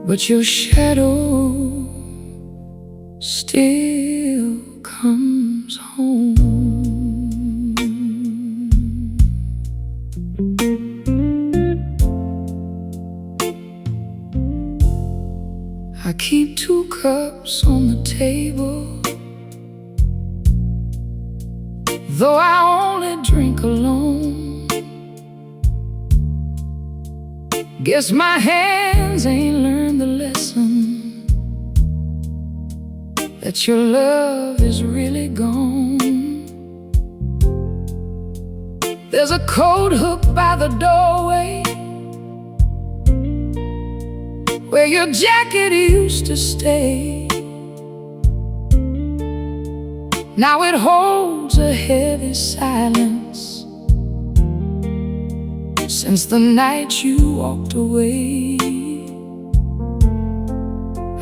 but your shadow still comes home. I keep 2 cups on the table, though I only drink alone. Guess my hands ain't learned the lesson that your love is really gone. There's a coat hooked by the doorway where your jacket used to stay. Now it holds a heavy silence since the night you walked away.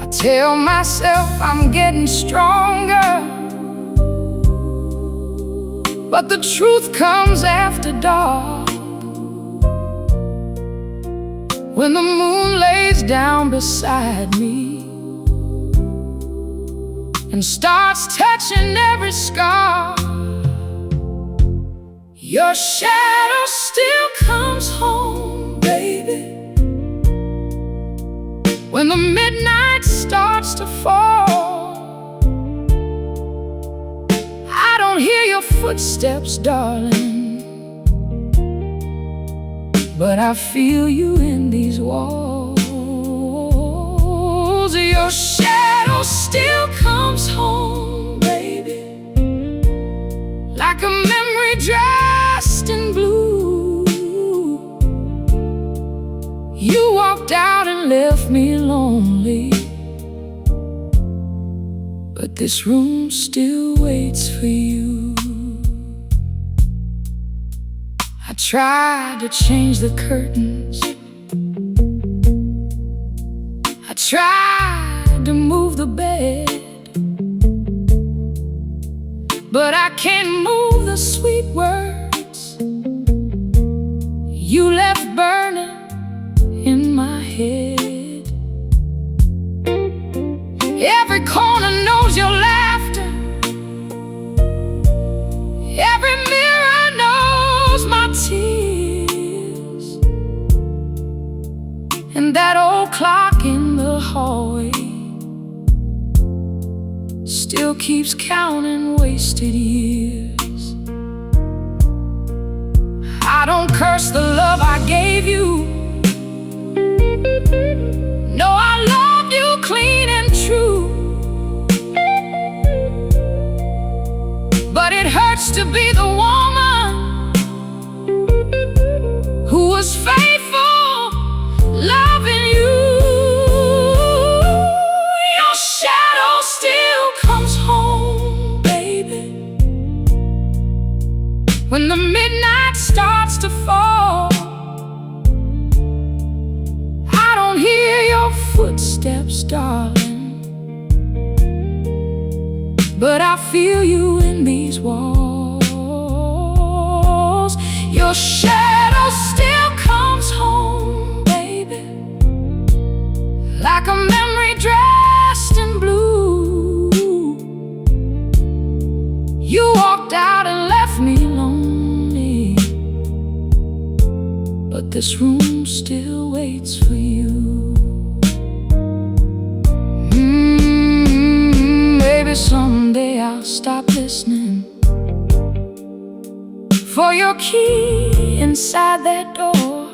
I tell myself I'm getting stronger, but the truth comes after dark, when the moon lays down beside me and starts touching every scar. Your shadow still comes home, baby, when the midnight starts to fall. I don't hear your footsteps, darling, but I feel you in these walls. Your shadow still comes home, baby, like a memory dressed in blue. You walked out and left me lonely, but this room still waits for you. I tried to change the curtains, I tried to move the bed, but I can't move the sweet words you left burning in my head. Every corner knows your laughter, every mirror knows my tears, and that old clock in the hallway still keeps counting wasted years. I don't curse the love I gave you, no, I love you clean and true, but it hurts to be the woman who was faithful, loving you. Your shadow still comes home, baby, when the midnight starts to fall. I don't hear your footsteps, darling, but I feel you in these walls. Your shadow still comes home, baby, like a memory dressed in blue. You walked out and left me lonely, but this room still waits for you. Maybe someday I'll stop listening for your key inside that door.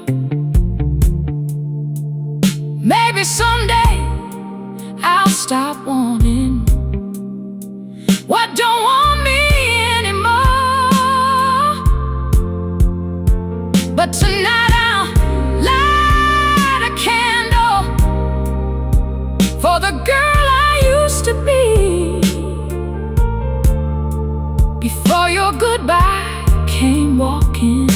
Maybe someday I'll stop wanting what don't want me anymore. But tonight I'll light a candle for the girl I used to be, before your goodbye came walking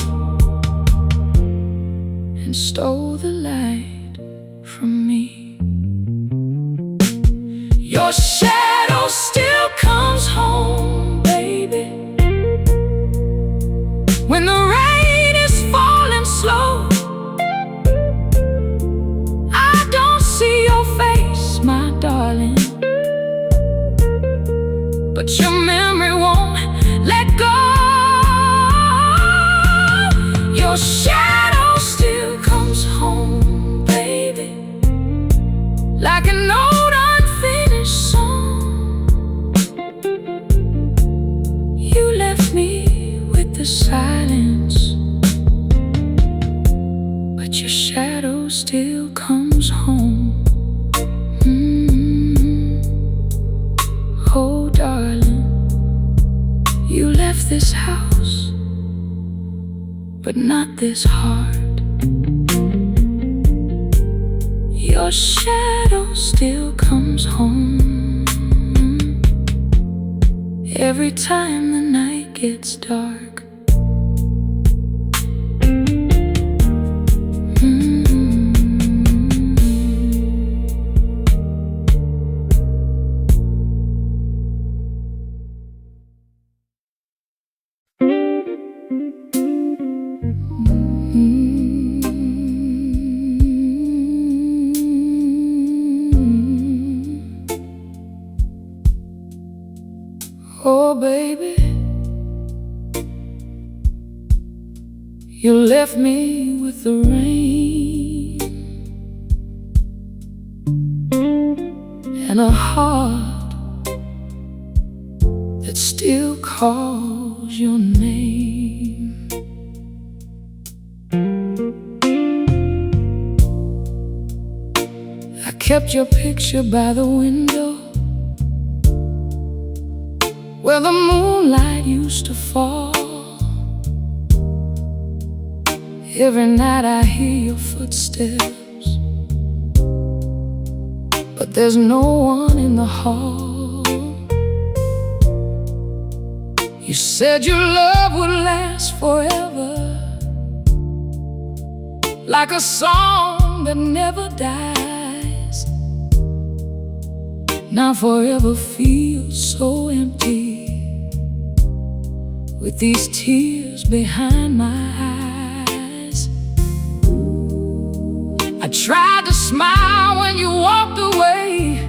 and stole the light from me. Your shadow still comes home, baby, when the rain is falling slow. I don't see your but your memory won't let go. Your shadow still comes home, baby, like an old unfinished song. You left me with the silence, but your shadow still comes home. Oh, darling, you left this house, but not this heart. Your shadow still comes home every time the night gets dark. Oh, baby, you left me with the rain and a heart that still calls your name. I kept your picture by the window where the moonlight used to fall. Every night I hear your footsteps, but there's no one in the hall. You said your love would last forever, like a song that never dies. Now forever feels so empty with these tears behind my eyes. I tried to smile when you walked away,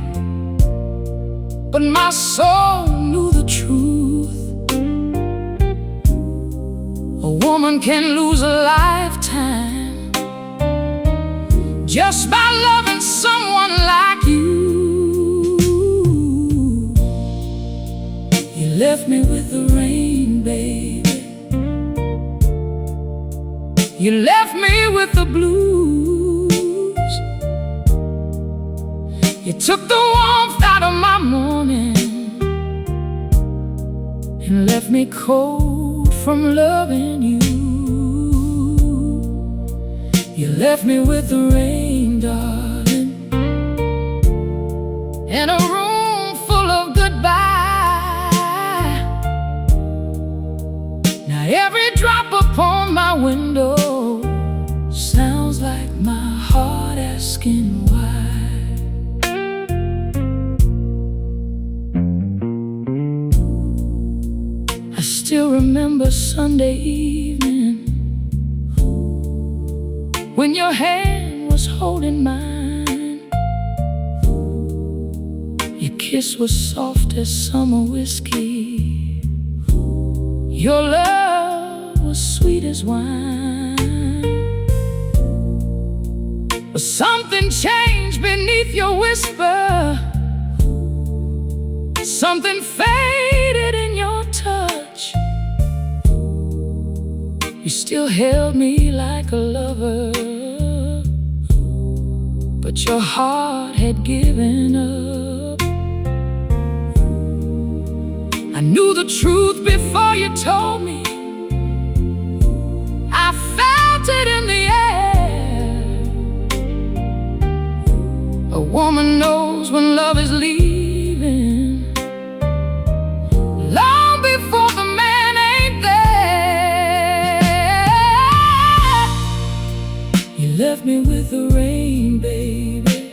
but my soul knew the truth. A woman can lose a lifetime just by loving someone like you. You left me with the rain, baby. You left me with the blues. You took the warmth out of my morning and left me cold from loving you. You left me with the rain, darling, and a room full of goodbye. Now every drop upon my window sounds like my heart asking why. I still remember Sunday evening when your hand was holding mine. Your kiss was soft as summer whiskey. Your love was sweet as wine. But something changed beneath your whisper. Something faded in your touch. You still held me like a lover, but your heart had given up. I knew the truth before you told me. I felt it in the air. A woman knows when love is leaving long before the man ain't there. You left me with the rain, baby.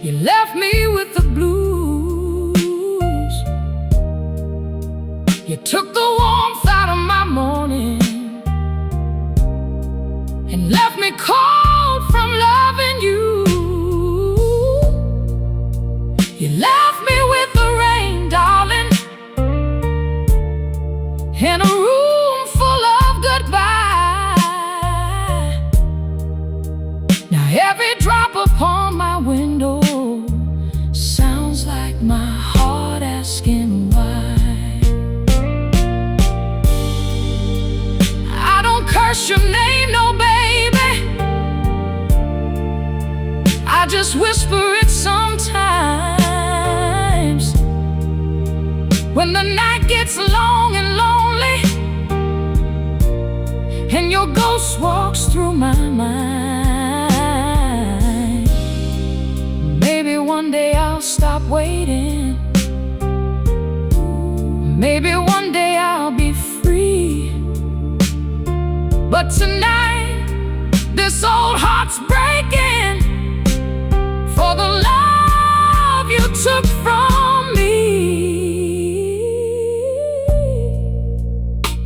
You left me with the blues. You took the warmth out of my morning and left me cold from loving you. You left me with just whisper it sometimes. When the night gets long and lonely, and your ghost walks through my mind, maybe one day I'll stop waiting. Maybe one day I'll be free. But tonight, this old heart's breaking for the love you took from me.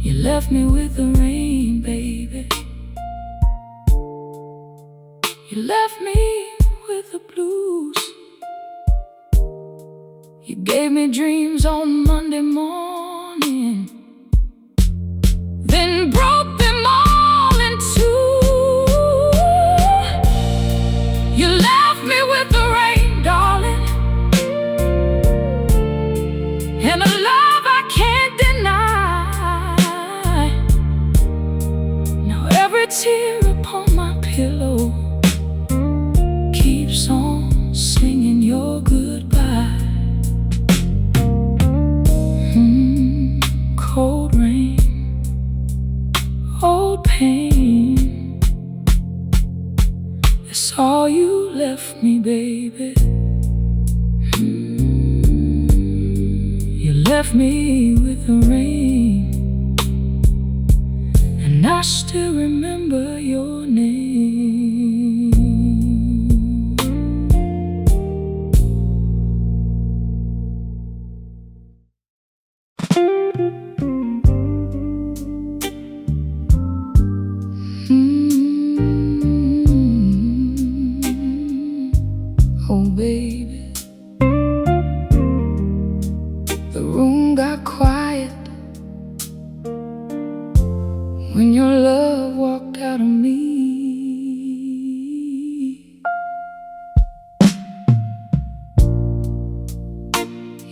You left me with the rain, baby. You left me with the blues. You gave me dreams on Monday morning, then broke them all in two. You left me with the rain, darling, and a love I can't deny. Now every tear upon my pillow keeps on singing your goodbye. Cold rain, old pain, that's all you left me, baby. You left me with the rain, and I still remember your name. Oh baby, the room got quiet when your love walked out of me.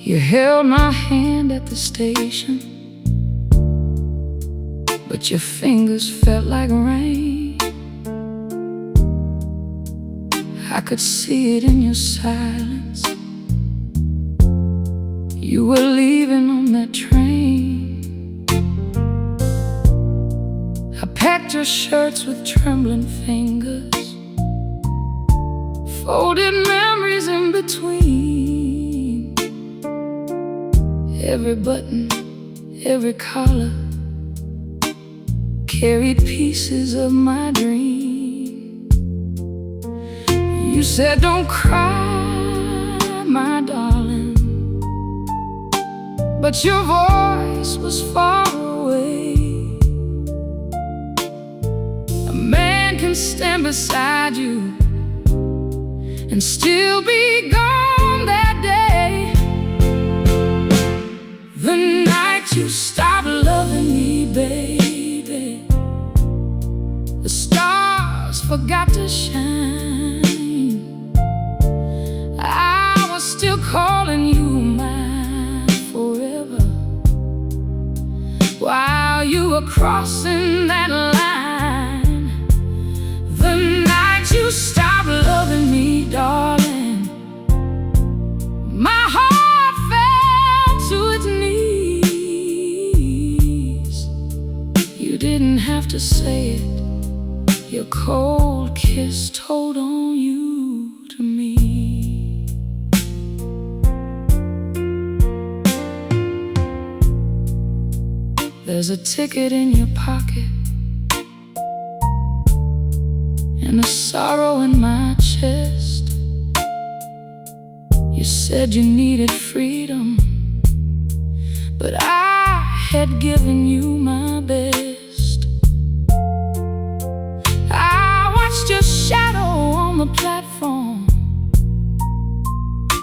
You held my hand at the station, but your fingers felt like rain. I could see it in your silence. You were leaving on that train. I packed your shirts with trembling fingers, folded memories in between. Every button, every collar carried pieces of my dream. You said, don't cry, my darling, but your voice was far away. A man can stand beside you and still be gone that day. The night you stopped loving me, baby, the stars forgot to shine. I was still calling you mine forever, while you were crossing that line. The night you stopped loving me, darling, my heart fell to its knees. You didn't have to say it, your cold kiss told on you to me. There's a ticket in your pocket and a sorrow in my chest. You said you needed freedom, but I had given you my best. I watched your shadow on the platform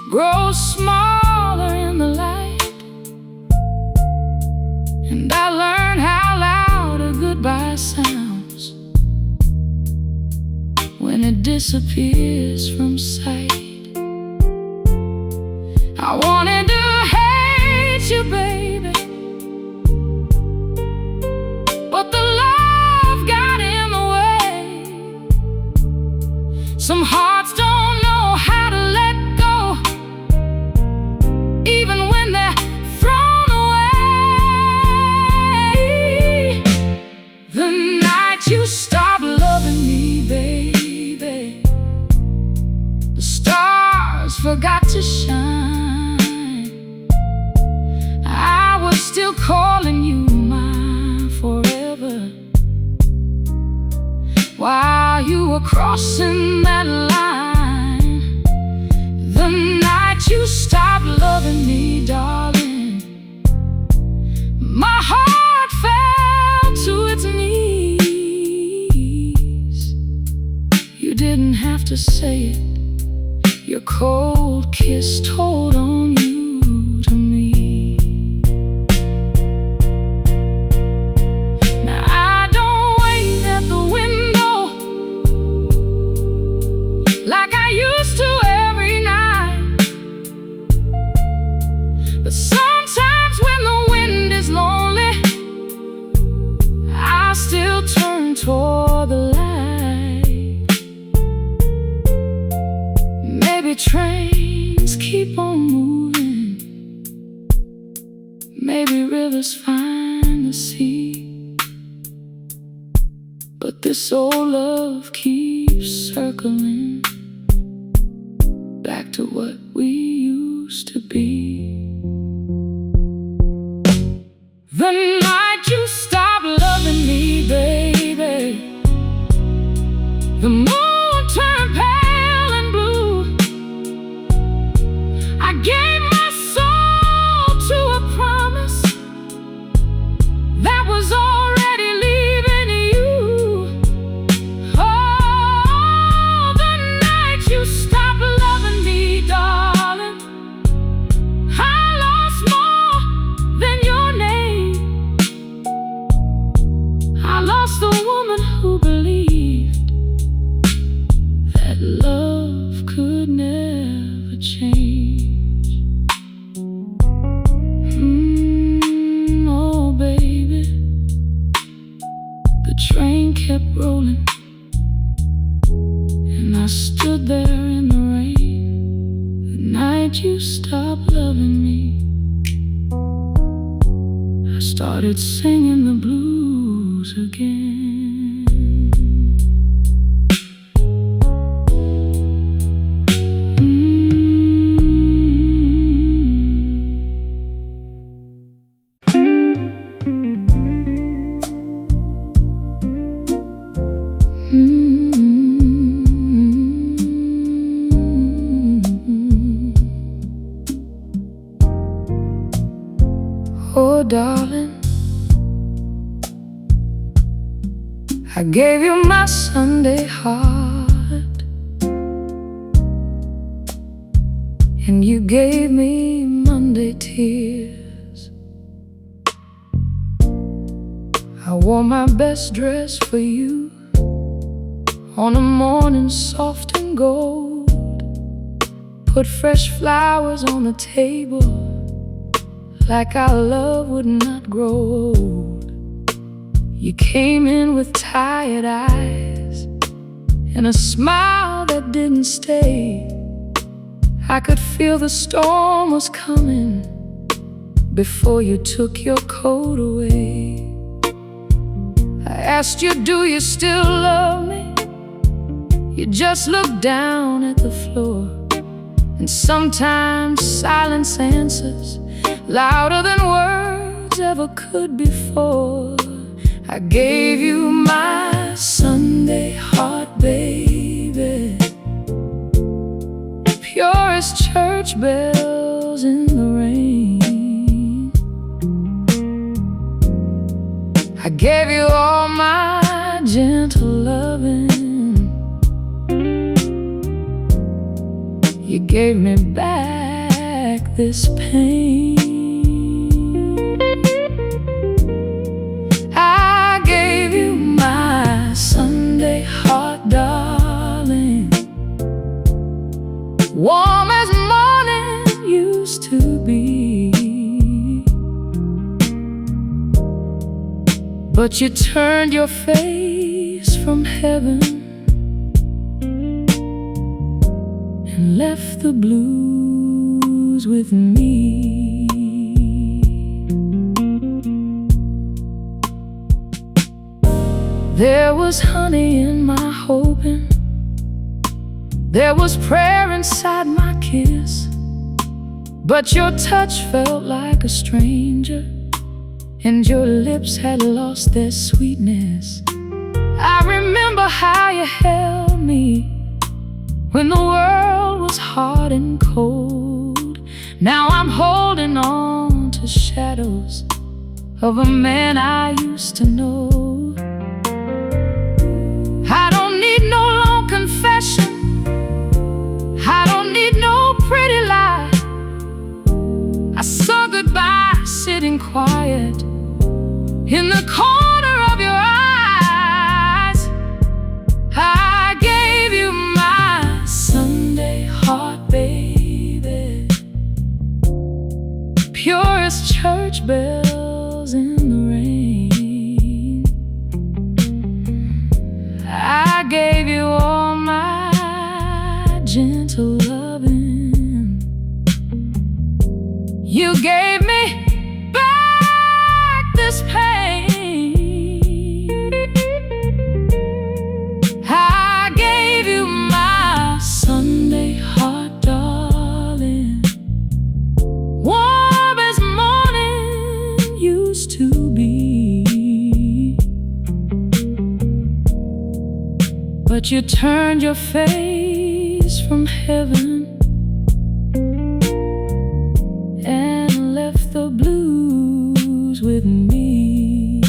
grow smaller in the light, and I learned how loud a goodbye sounds when it disappears from sight. I wanted to hate you, baby, but the love got in the way. Some hearts don't know forgot to shine. I was still calling you my forever, while you were crossing that line. The night you stopped loving me, darling, my heart fell to its knees. You didn't have to say it. Your cold kiss told on you to me. Now I don't wait at the window like I used to every night, but sometimes when the wind is lonely, I still turn toward the light. Maybe trains keep on moving, maybe rivers find the sea, but this old love keeps circling back to what we used to be. The night you stopped loving me, baby, the moon turned pale and blue. I gave my soul to a promise that was already leaving you. Oh, the night you stopped loving me, darling, I lost more than your name. I lost the woman who believed that love could never change. Oh baby, the train kept rolling, and I stood there in the rain. The night you stopped loving me, I started singing the blues again. Oh darling, I gave you my Sunday heart, and you gave me Monday tears. I wore my best dress for you on a morning soft and gold, put fresh flowers on the table like our love would not grow old. You came in with tired eyes and a smile that didn't stay. I could feel the storm was coming before you took your coat away. I asked you, do you still love me? You just looked down at the floor, and sometimes silence answers louder than words ever could before. I gave you my Sunday heart, baby, pure as church bells in the rain. I gave you all my gentle loving. You gave me back this pain. I gave you my Sunday heart, darling, warm as morning used to be. But you turned your face from heaven and left the blues with me. There was honey in my hoping, there was prayer inside my kiss, but your touch felt like a stranger, and your lips had lost their sweetness. I remember how you held me when the world was hard and cold. Now I'm holding on to shadows of a man I used to know. I don't need no long confession, I don't need no pretty lie. I saw goodbye sitting quiet in the corner of your eyes. I gave you my Sunday heart, baby, pure as church bells in the rain. I gave you all my gentle loving. You gave me back this pain. I gave you my Sunday heart, darling, warm as morning used to be. But you turned your face from heaven and left the blues with me.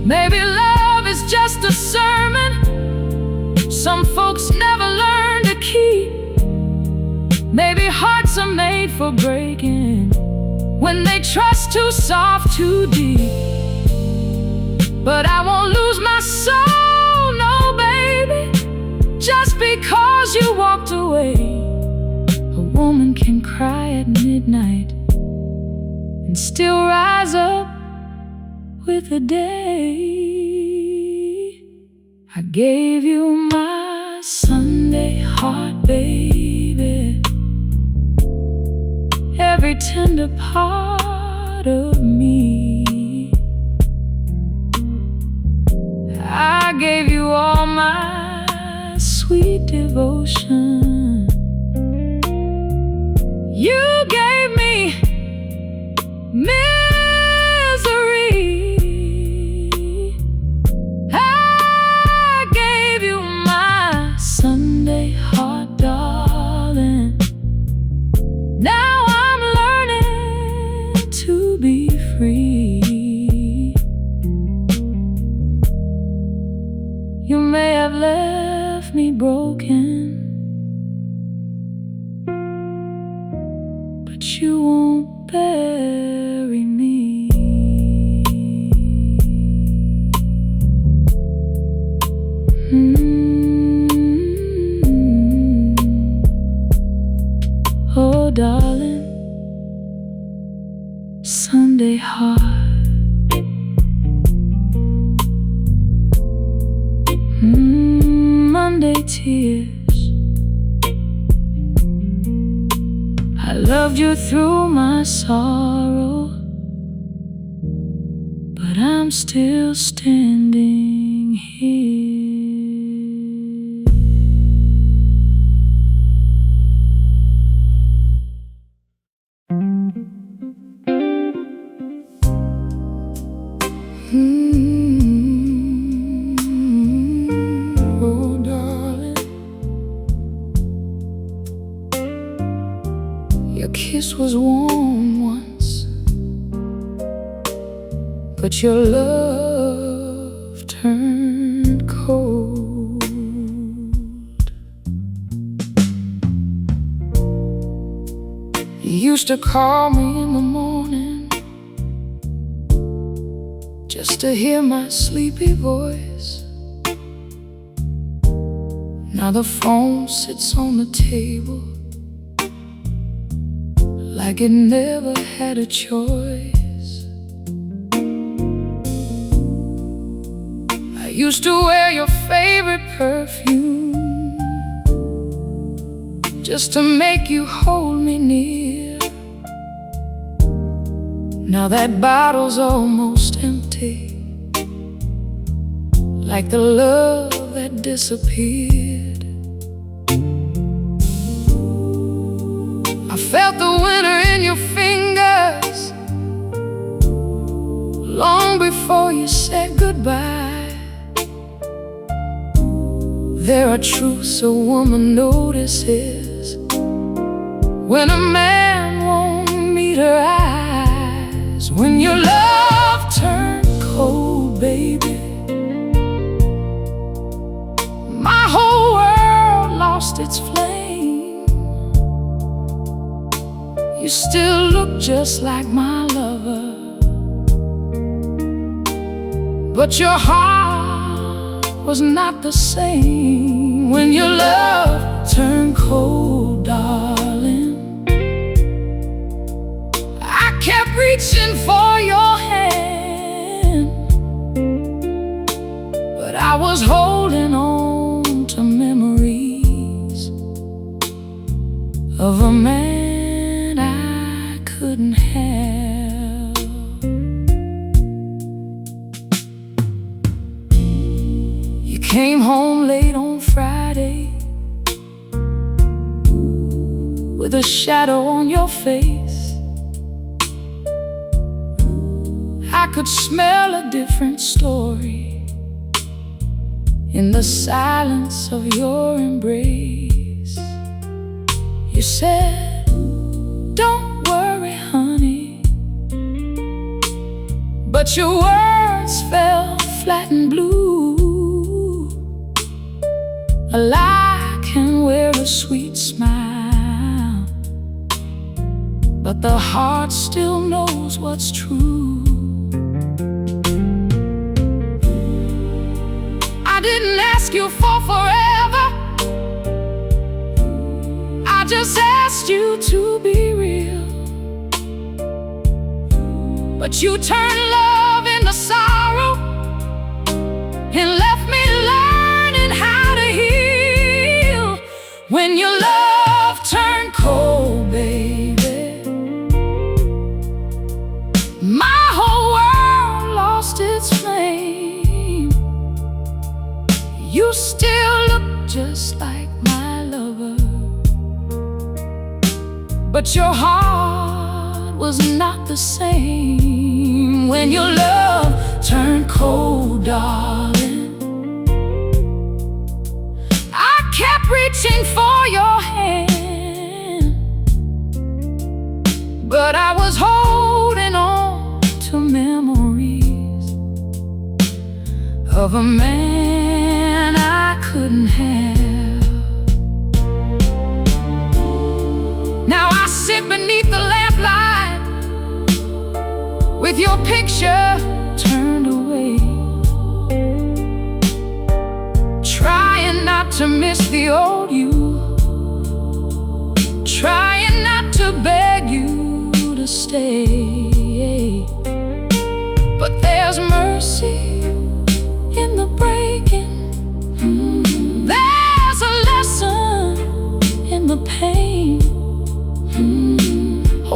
Maybe love is just a sermon some folks never learn to keep. Maybe hearts are made for breaking when they trust too soft, too deep. But I won't lose my soul, no baby, just because you walked away. A woman can cry at midnight and still rise up with the day. I gave you my Sunday heart, baby, every tender part of me. I gave you all my sweet devotion. You gave me misery. I gave you my Sunday heart, darling. Now I'm learning to be free. You may have left me broken, but you won't bury me. Oh, darling, Sunday heart. Monday tears. I loved you through my sorrow, but I'm still standing here. Your kiss was warm once, but your love turned cold. You used to call me in the morning just to hear my sleepy voice. Now the phone sits on the table like it never had a choice. I used to wear your favorite perfume just to make you hold me near. Now that bottle's almost empty, like the love that disappeared. felt the winter in your fingers long before you said goodbye. There are truths a woman notices when a man won't meet her eyes. When your love turned cold, baby, my whole world lost its flame. You still look just like my lover, but your heart was not the same. When your love turned cold, darling, I kept reaching for your hand, but I was holding on to memories of a man I couldn't have. You came home late on Friday with a shadow on your face. I could smell a different story in the silence of your embrace. You said, "Don't worry, honey," but your words fell flat and blue. A lie can wear a sweet smile, but the heart still knows what's true. I didn't ask you for forever, I just asked you to be real. But you turned love into sorrow and left me learning how to heal. When your love turned cold, baby, my whole world lost its flame. You still look just like my lover, but your heart was not the same. When your love turned cold, darling, I kept reaching for your hand, but I was holding on to memories of a man I couldn't have. Now I sit beneath the lamplight with your picture turned away, trying not to miss the old you, trying not to beg you to stay. But there's mercy in the breaking, there's a lesson in the pain.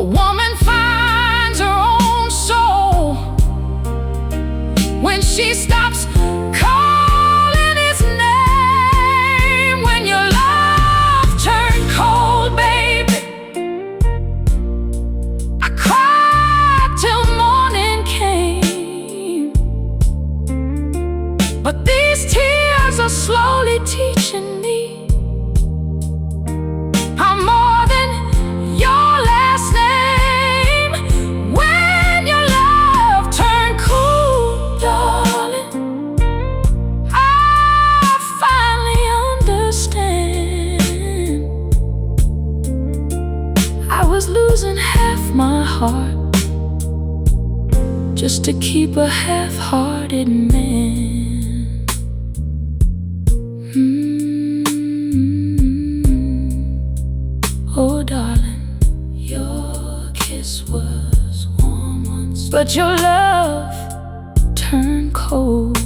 A woman finds her own soul when she stops calling his name. When your love turned cold, baby, I cried till morning came. But these tears are slowly teaching me I'm more than your last name. When your love turned cold, darling, I finally understand. I was losing half my heart just to keep a half-hearted man. Oh, darling, your kiss was warm once, but your love turned cold.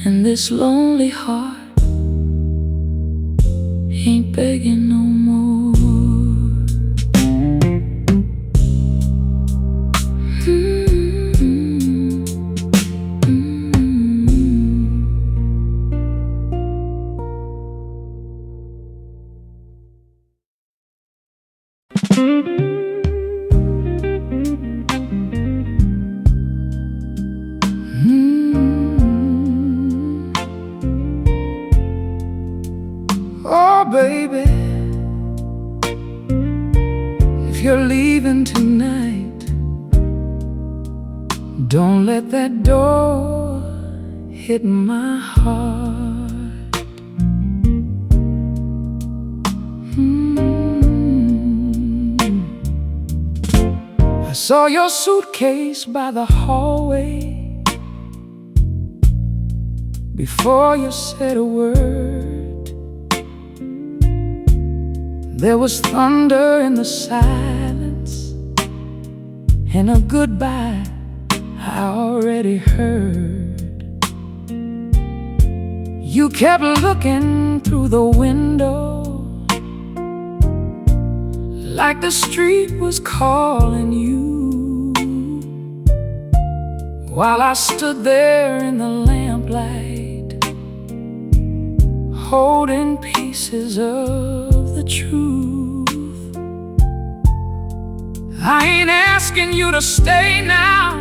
And this lonely heart ain't begging no more. baby, if you're leaving tonight, don't let that door hit my heart. I saw your suitcase by the hallway before you said a word. There was thunder in the silence and a goodbye I already heard. You kept looking through the window like the street was calling you, while I stood there in the lamplight, holding pieces of the truth. I ain't asking you to stay now,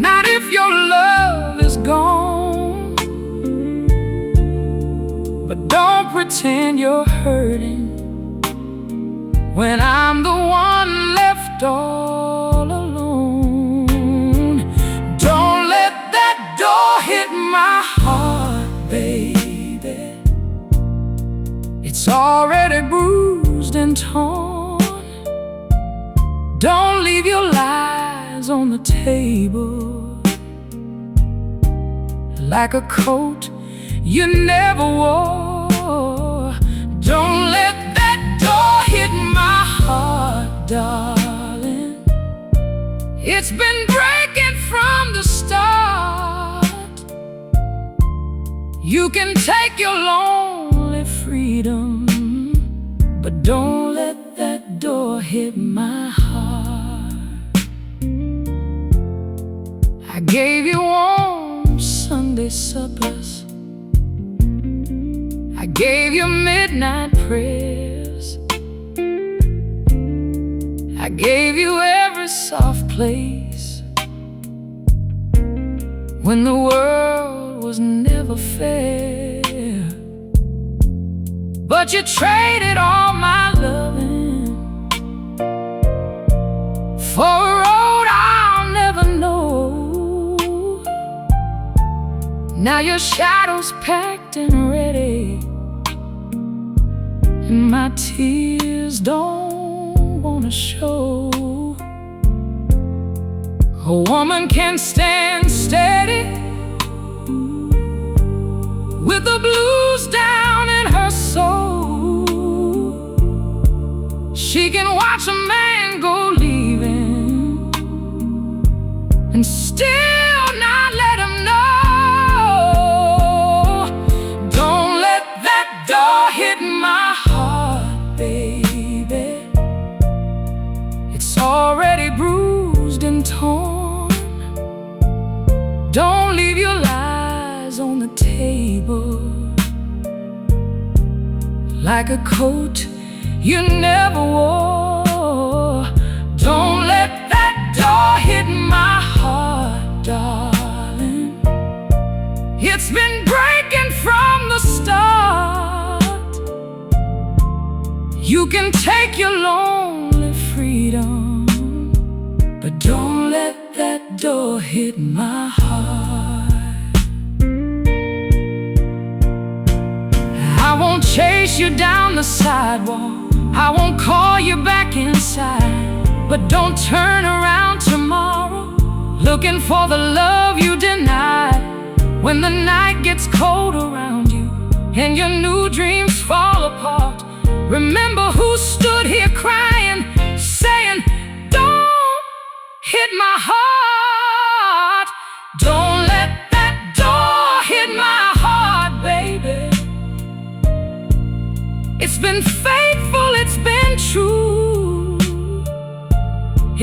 not if your love is gone. But don't pretend you're hurting when I'm the one left all alone. Don't let that door hit my heart, baby. It's already bruised and torn. Don't leave your lies on the table like a coat you never wore. Don't let that door hit my heart, darling. It's been breaking from the start. You can take your lonely freedom, but don't let that door hit my heart. I gave you warm Sunday suppers, I gave you midnight prayers, I gave you every soft place when the world was never fair. But you traded all my loving for a road I'll never know. Now your shadow's packed and ready, and my tears don't wanna show. A woman can stand steady with the blues down in her soul. She can watch a man go leaving and still not let him know. Don't let that door hit my heart, baby. It's already bruised and torn. Don't leave your lies on the table like a coat you never wore. Don't let that door hit my heart, darling. It's been breaking from the start. You can take your lonely freedom, but don't let that door hit my heart. I won't chase you down the sidewalk, I won't call you back inside. But don't turn around tomorrow looking for the love you denied. When the night gets cold around you and your new dreams fall apart, remember who stood here crying, saying, don't hit my heart. Don't let that door hit my heart, baby. It's been faithful, it's been true.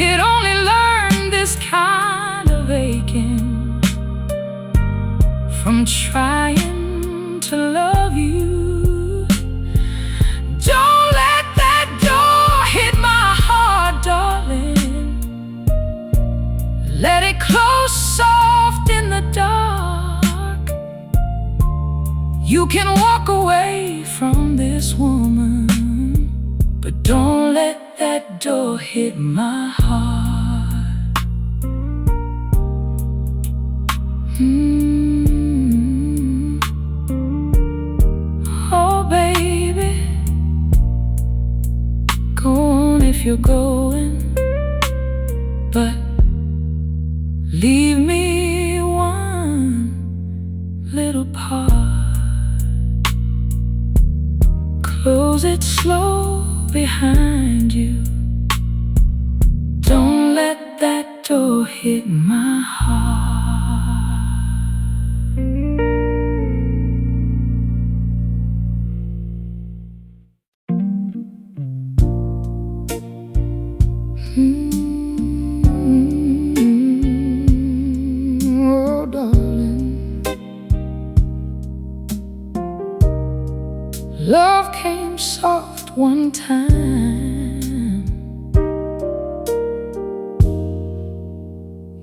It only learned this kind of aching from trying to love you. Don't let that door hit my heart, darling. Let it close soft in the dark. You can walk this woman, but don't let that door hit my heart. Oh baby, go on if you're going, but leave me one little part. Close it slow behind you. Don't let that door hit my heart. Oh darling, love came soft one time,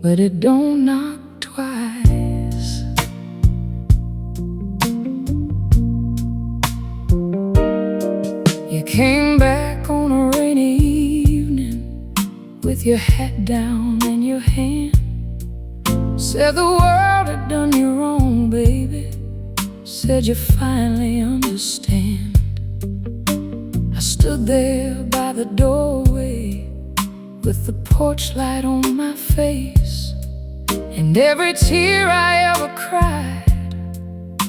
but it don't knock twice. You came back on a rainy evening with your hat down and your hand. Said the world had done you wrong, baby. Said you finally understand. I stood there by the doorway with the porch light on my face, and every tear I ever cried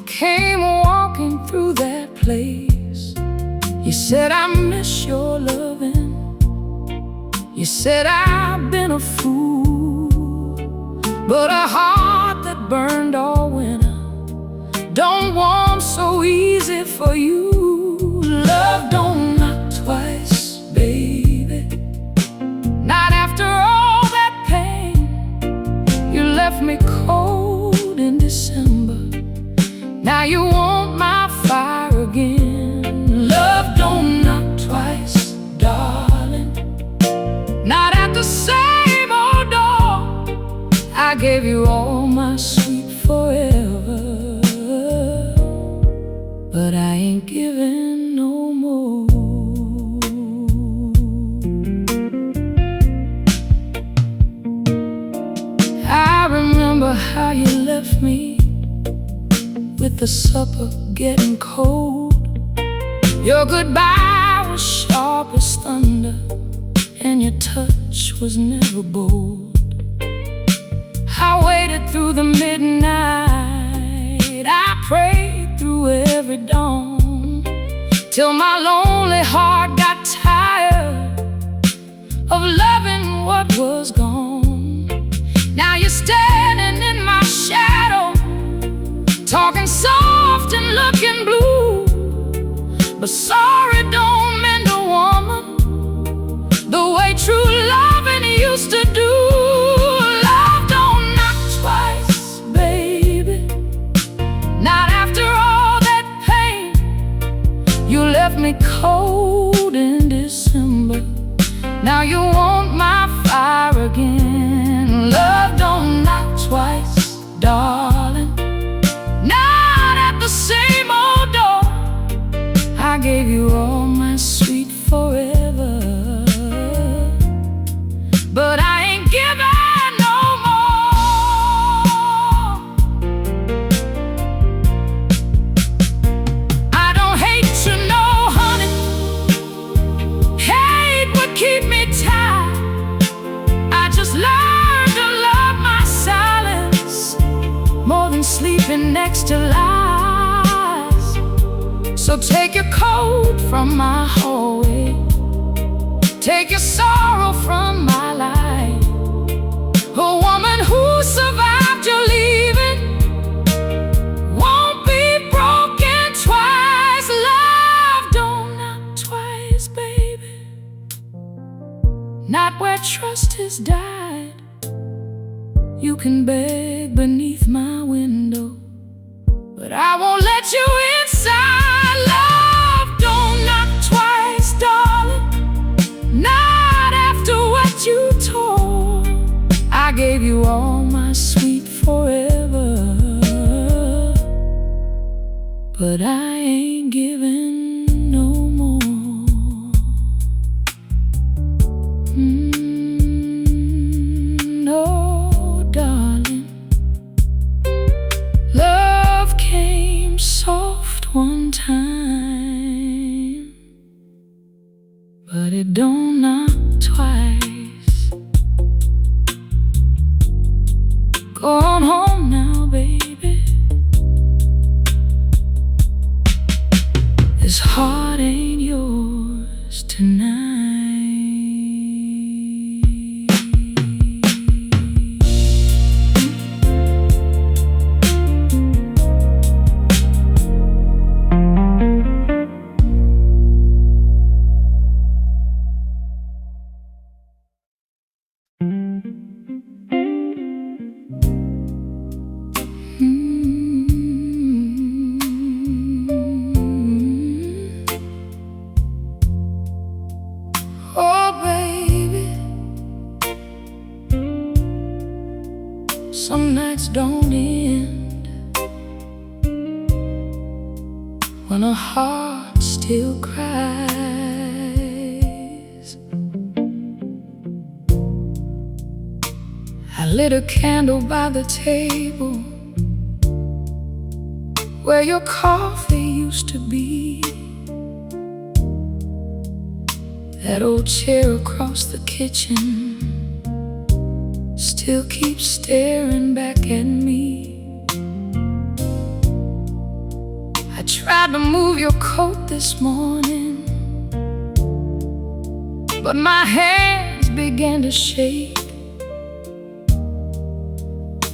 came walking through that place. You said I miss your loving. You said I've been a fool, but a heart that burned all winter don't warm so easy for you. Love don't knock twice, baby. Not after all that pain. You left me cold in December. Now you want my fire again. Love don't knock twice, darling. Not at the same old door. I gave you all my sweet forever, but I ain't giving no more. I remember how you left me with the supper getting cold. Your goodbye was sharp as thunder, and your touch was never bold. I waited through the midnight, I prayed through every dawn, till my lonely heart got tired of loving what was gone. Now you're standing in my shadow, talking soft and looking blue. But sorry don't mend a woman the way true loving used to do. Love don't knock twice, baby. Not after all that pain. You left me cold in December. Now you want my fire again. Love don't knock twice, darling. Not at the same old door. I gave you all my sweet forever, but I ain't giving no more. I don't hate you, no, honey. Hate would keep me tied. I just learned to love my silence more than sleeping next to lies. So take your coat from my hallway, take your sorrow from my life. A woman who survived your leaving won't be broken twice. Love don't knock twice, baby. Not where trust has died. You can beg beneath my window, but I won't let you inside. Love don't knock twice, darling. Not after what you tore. I gave you all my sweet forever, but I ain't giving no Some nights don't end when a heart still cries. I lit a candle by the table where your coffee used to be. That old chair across the kitchen still keeps staring back at me. I tried to move your coat this morning, but my hands began to shake.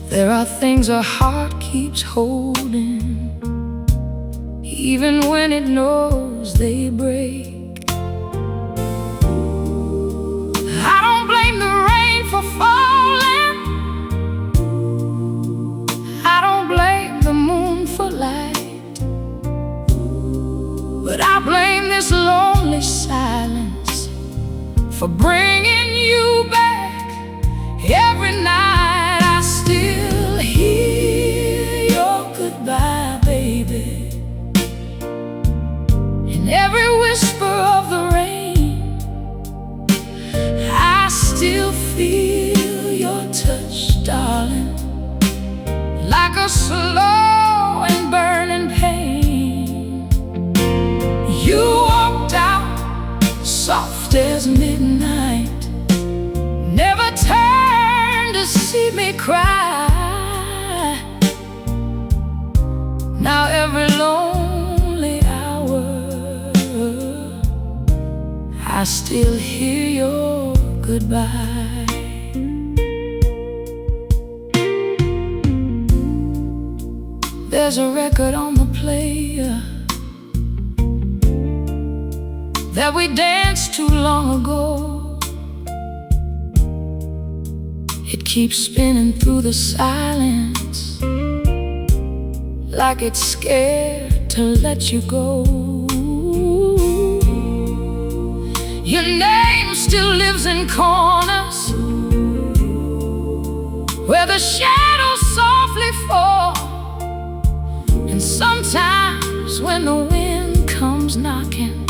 There are things a heart keeps holding, even when it knows they break. I don't blame the rain for falling, I don't blame the moon for light, but I blame this lonely silence for bringing you back every night. I still hear your goodbye, baby, in every whisper of the rain. I still feel your touch, darling, like a slow and burning pain. You walked out soft as midnight, never turned to see me cry. Now every lonely hour I still hear your goodbye. There's a record on the player that we danced too long ago. It keeps spinning through the silence, like it's scared to let you go. Your name still lives in corners where the shadows softly fall. And sometimes when the wind comes knocking,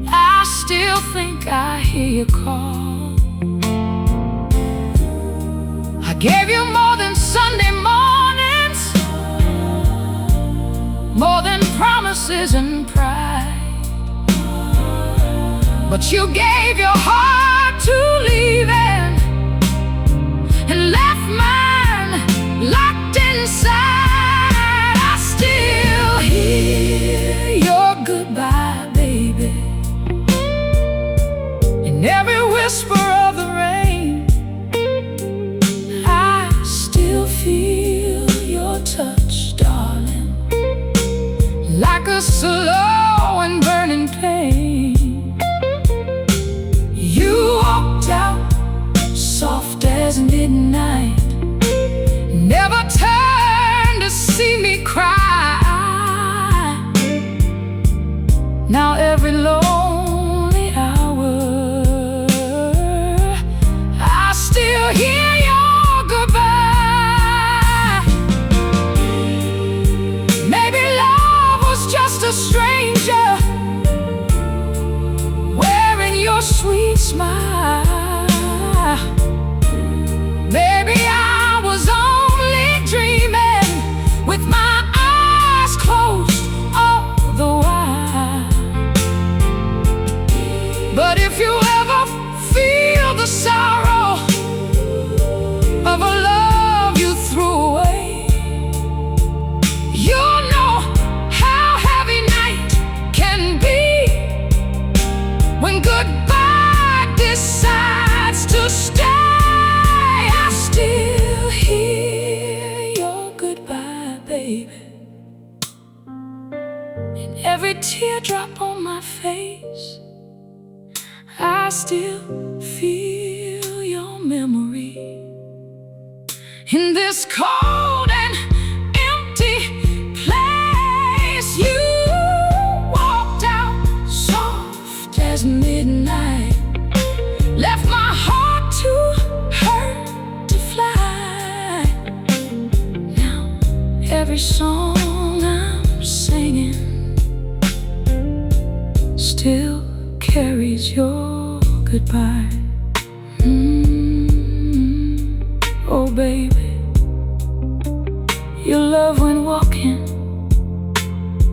I still think I hear you call. I gave you more than Sunday mornings, more than promises and pride, but you gave your heart to leaving and left mine locked inside. I still hear your goodbye, baby, in every whisper of the rain. I still feel your touch, darling, like a slow and burning pain. You walked out soft as midnight, never turned to see me cry. Now every lonely hour I still hear your goodbye. Maybe love was just a stranger wearing your sweet smile. Maybe I was only dreaming with my eyes closed all the while. But if you ever feel the sorrow of a love you threw away, you'll know how heavy night can be when goodbye decides to stay. I still hear your goodbye, baby, in every teardrop on my face. I still feel your memory in this cold and empty place. You walked out soft as midnight, left my heart too hurt to fly. every song I'm singing still carries your goodbye. Oh baby, your love went walking,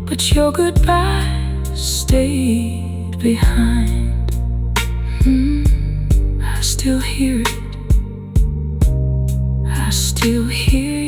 but your goodbye stayed behind. I still hear it, I still hear